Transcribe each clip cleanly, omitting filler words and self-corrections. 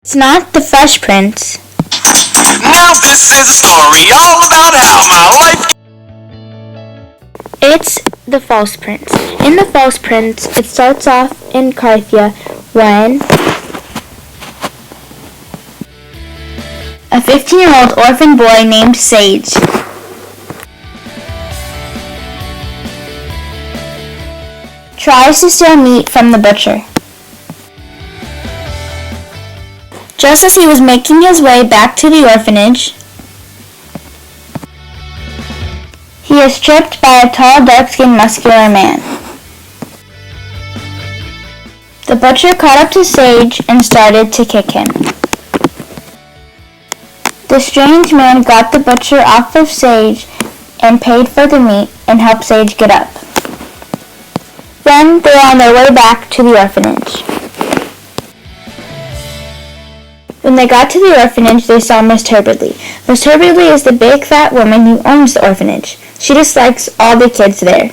It's not the Fresh Prince. Now this is a story all about how my life... It's the False Prince. In the False Prince, it starts off in Carthia when a 15-year-old orphan boy named Sage tries to steal meat from the butcher. Just as he was making his way back to the orphanage, he is tripped by a tall, dark-skinned, muscular man. The butcher caught up to Sage and started to kick him. The strange man got the butcher off of Sage and paid for the meat and helped Sage get up. Then they were on their way back to the orphanage. When they got to the orphanage, they saw Miss Turbidly. Miss Turbidly is the big fat woman who owns the orphanage. She dislikes all the kids there.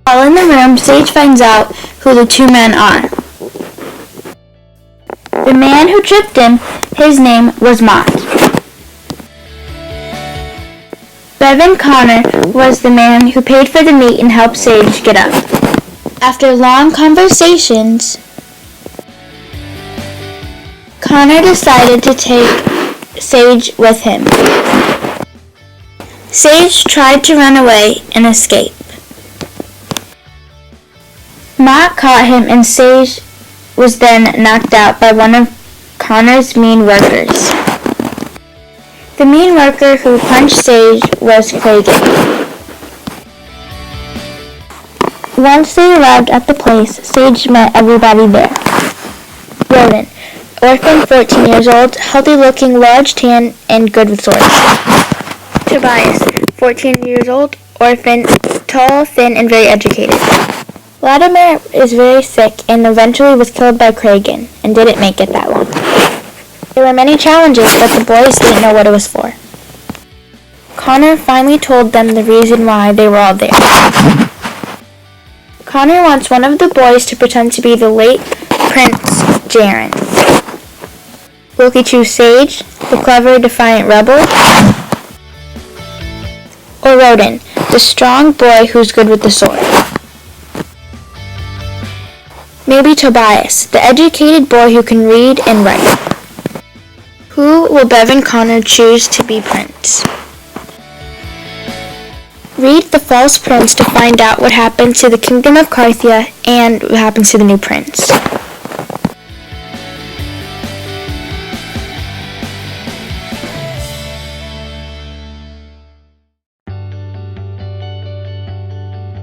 While in the room, Sage finds out who the two men are. The man who tripped him, his name was Mott. Bevan Connor was the man who paid for the meat and helped Sage get up. After long conversations, Connor decided to take Sage with him. Sage tried to run away and escape. Mott caught him and Sage was then knocked out by one of Connor's mean workers. The mean worker who punched Sage was Craigen. Once they arrived at the place, Sage met everybody there. Roden, orphan, 14 years old, healthy-looking, large, tan, and good with swords. Tobias, 14 years old, orphan, tall, thin, and very educated. Latimer is very sick and eventually was killed by Craigen and didn't make it that long. There were many challenges, but the boys didn't know what it was for. Connor finally told them the reason why they were all there. Connor wants one of the boys to pretend to be the late Prince Jaren. Will he choose Sage, the clever, defiant rebel? Or Roden, the strong boy who's good with the sword? Maybe Tobias, the educated boy who can read and write. Who will Bevan Connor choose to be Prince? Read The False Prince to find out what happened to the Kingdom of Carthia and what happens to the new prince.